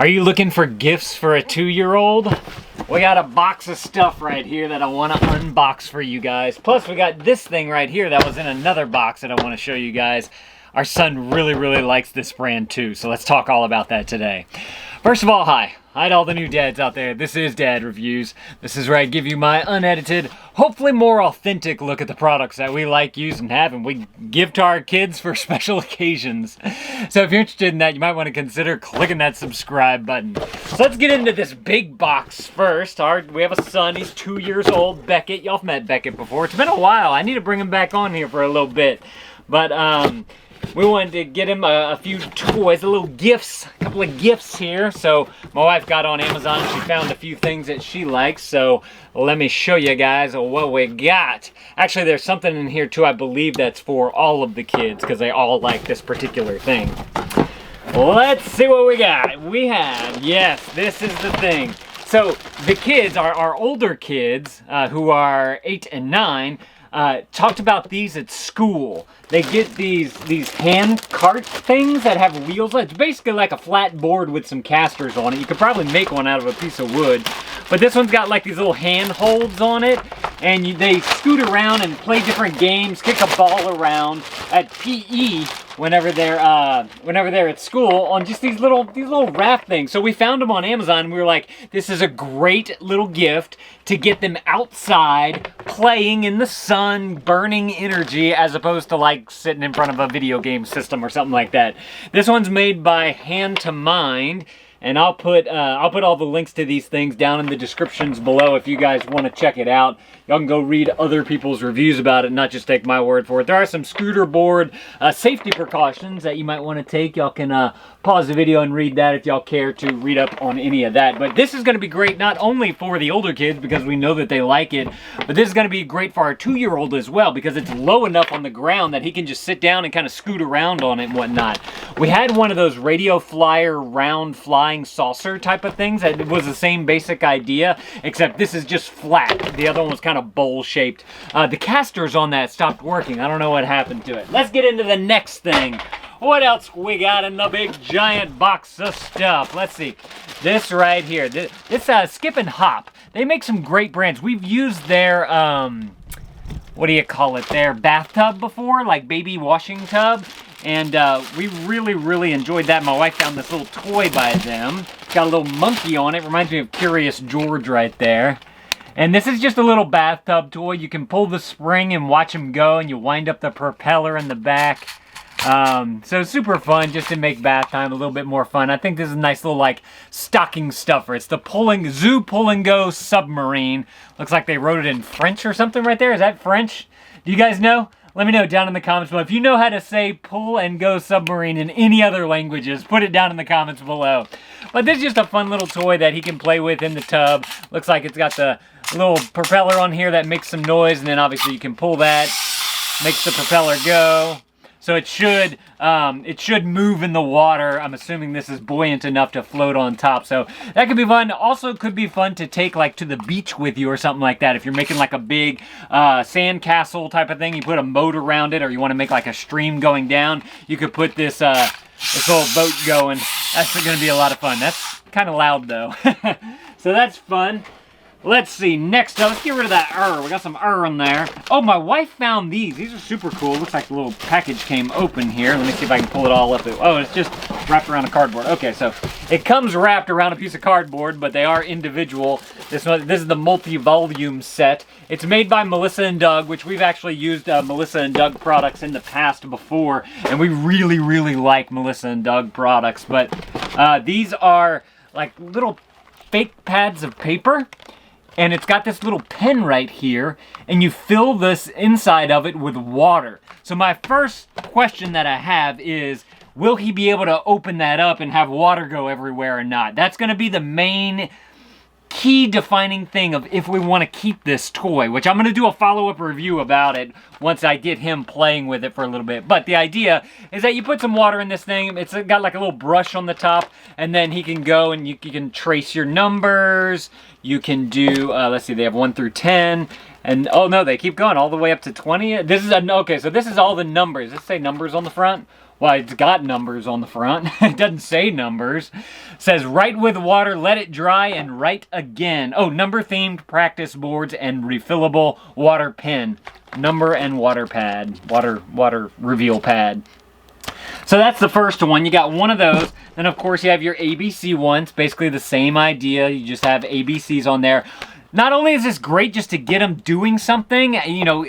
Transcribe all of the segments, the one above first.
Are you looking for gifts for a 2-year-old? We got a box of stuff right here that I want to unbox for you guys. Plus, we got this thing right here that was in another box that I want to show you guys. Our son really likes this brand too, so let's talk all about that today. First of all, hi. Hi to all the new dads out there. This is Dad Reviews. This is where I give you my unedited, hopefully more authentic look at the products that we like, use, and have, and we give to our kids for special occasions. So if you're interested in that, you might want to consider clicking that subscribe button. So let's get into this big box first. We have a son. He's 2 years old, Beckett. Y'all have met Beckett before. It's been a while. I need to bring him back on here for a little bit. But, we wanted to get him a few toys, a couple of gifts here. So my wife got on Amazon. She found a few things that she likes. So let me show you guys what we got. Actually, there's something in here too, I believe that's for all of the kids because they all like this particular thing. Let's see what we got. We have, yes, this is the thing. So the kids, our older kids who are 8 and 9, talked about these at school. They get these hand cart things that have wheels. It's basically like a flat board with some casters on it. You could probably make one out of a piece of wood. But this one's got like these little hand holds on it. And they scoot around and play different games, kick a ball around at PE whenever they're at school on just these little raft things. So we found them on Amazon and we were like, this is a great little gift to get them outside playing in the sun, burning energy, as opposed to like sitting in front of a video game system or something like that. This one's made by Hand to Mind. And I'll put all the links to these things down in the descriptions below if you guys want to check it out. Y'all can go read other people's reviews about it, not just take my word for it. There are some scooter board safety precautions that you might want to take. Y'all can pause the video and read that if y'all care to read up on any of that. But this is going to be great not only for the older kids because we know that they like it, but this is going to be great for our 2-year-old as well because it's low enough on the ground that he can just sit down and kind of scoot around on it and whatnot. We had one of those radio flyer round flying saucer type of things that was the same basic idea, except this is just flat. The other one was kind of bowl shaped. The casters on that stopped working. I don't know what happened to it. Let's get into the next thing. What else we got in the big giant box of stuff? Let's see. This right here. This Skip and Hop. They make some great brands. We've used their what do you call it? Their bathtub before, like baby washing tub. And we really enjoyed that. My wife found this little toy by them. It's got a little monkey on it. Reminds me of Curious George right there. And this is just a little bathtub toy. You can pull the spring and watch him go, and you wind up the propeller in the back. So super fun just to make bath time a little bit more fun. I think this is a nice little like stocking stuffer. It's the Zoo Pull and Go Submarine. Looks like they wrote it in French or something right there. Is that French? Do you guys know? Let me know down in the comments below. If you know how to say Pull and Go Submarine in any other languages, put it down in the comments below. But this is just a fun little toy that he can play with in the tub. Looks like it's got the little propeller on here that makes some noise, and then obviously you can pull that, makes the propeller go. So it should move in the water. I'm assuming this is buoyant enough to float on top. So that could be fun. Also could be fun to take like to the beach with you or something like that. If you're making like a big sand castle type of thing, you put a moat around it, or you want to make like a stream going down, you could put this little boat going. That's going to be a lot of fun. That's kind of loud though. So that's fun. Let's see, next up, let's get rid of that We got some in there. Oh, my wife found these. These are super cool. Looks like the little package came open here. Let me see if I can pull it all up. Oh, it's just wrapped around a cardboard. Okay, so it comes wrapped around a piece of cardboard, but they are individual. This is the multi-volume set. It's made by Melissa and Doug, which we've actually used Melissa and Doug products in the past before, and we really like Melissa and Doug products. But these are like little fake pads of paper. And it's got this little pen right here, and you fill this inside of it with water. So my first question that I have is, will he be able to open that up and have water go everywhere or not? That's going to be the main key defining thing of if we want to keep this toy, which I'm going to do a follow-up review about it once I get him playing with it for a little bit. But the idea is that you put some water in this thing. It's got like a little brush on the top, and then he can go and you can trace your numbers. You can do, let's see, they have 1 through 10. And, oh no, they keep going all the way up to 20. This is, okay, so this is all the numbers. Does it say numbers on the front? Well, it's got numbers on the front. It doesn't say numbers. It says, write with water, let it dry, and write again. Oh, number-themed practice boards and refillable water pen. Number and water pad. Water reveal pad. So that's the first one. You got one of those. Then, of course, you have your ABC ones. Basically the same idea. You just have ABCs on there. Not only is this great just to get them doing something, you know,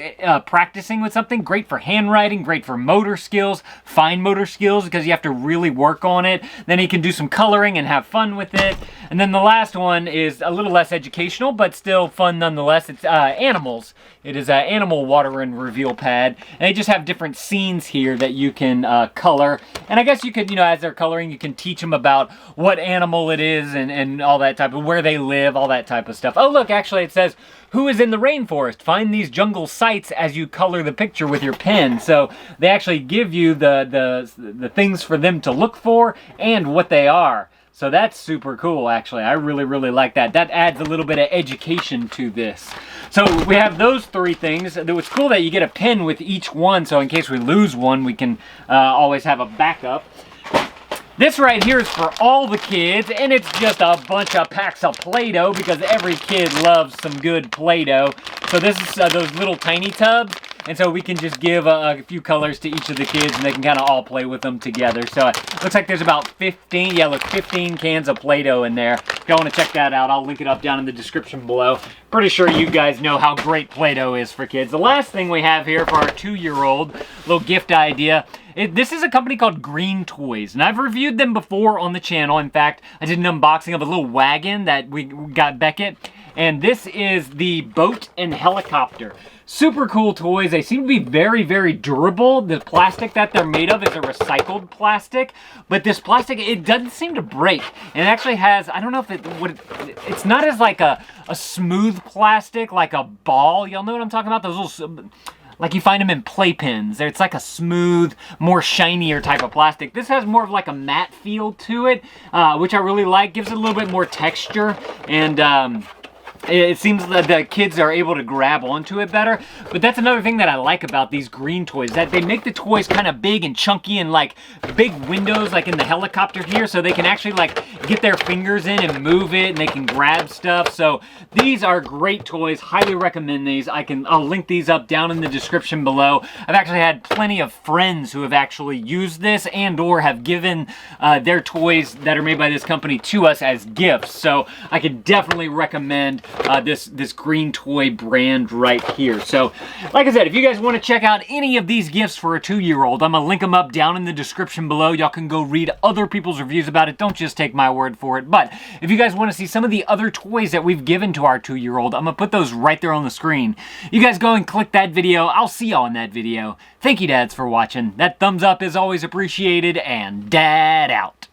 practicing with something, great for handwriting, great for motor skills, fine motor skills, because you have to really work on it. Then you can do some coloring and have fun with it. And then the last one is a little less educational, but still fun nonetheless. It's animals. It is an animal water and reveal pad. And they just have different scenes here that you can color. And I guess you could, you know, as they're coloring, you can teach them about what animal it is and all that type of, where they live, all that type of stuff. Oh, look, actually it says, who is in the rainforest? Find these jungle sites as you color the picture with your pen. So they actually give you the things for them to look for and what they are. So that's super cool, actually. I really, really like that. That adds a little bit of education to this. So we have those three things. It's cool that you get a pen with each one, so in case we lose one, we can always have a backup. This right here is for all the kids, and it's just a bunch of packs of Play-Doh because every kid loves some good Play-Doh. So this is those little tiny tubs. And so we can just give a few colors to each of the kids and they can kind of all play with them together. So it looks like there's about 15, yeah, look, 15 cans of Play-Doh in there. If y'all want to check that out, I'll link it up down in the description below. Pretty sure you guys know how great Play-Doh is for kids. The last thing we have here for our 2-year-old, little gift idea. This is a company called Green Toys, and I've reviewed them before on the channel. In fact, I did an unboxing of a little wagon that we got Beckett. And this is the boat and helicopter. Super cool toys. They seem to be very, very durable. The plastic that they're made of is a recycled plastic, but this plastic, it doesn't seem to break. And it actually has, I don't know if it's not as like a smooth plastic, like a ball. Y'all know what I'm talking about? Those little, like you find them in playpens. It's like a smooth, more shinier type of plastic. This has more of like a matte feel to it, which I really like. Gives it a little bit more texture, and it seems that the kids are able to grab onto it better. But that's another thing that I like about these Green Toys, that they make the toys kind of big and chunky and like big windows like in the helicopter here, so they can actually like get their fingers in and move it and they can grab stuff. So these are great toys. Highly recommend these. I'll link these up down in the description below. I've actually had plenty of friends who have actually used this and or have given their toys that are made by this company to us as gifts. So I could definitely recommend this Green Toy brand right here. So, like I said, if you guys want to check out any of these gifts for a 2-year-old, I'm going to link them up down in the description below. Y'all can go read other people's reviews about it. Don't just take my word for it. But if you guys want to see some of the other toys that we've given to our 2-year-old, I'm going to put those right there on the screen. You guys go and click that video. I'll see y'all in that video. Thank you, dads, for watching. That thumbs up is always appreciated, and Dad out.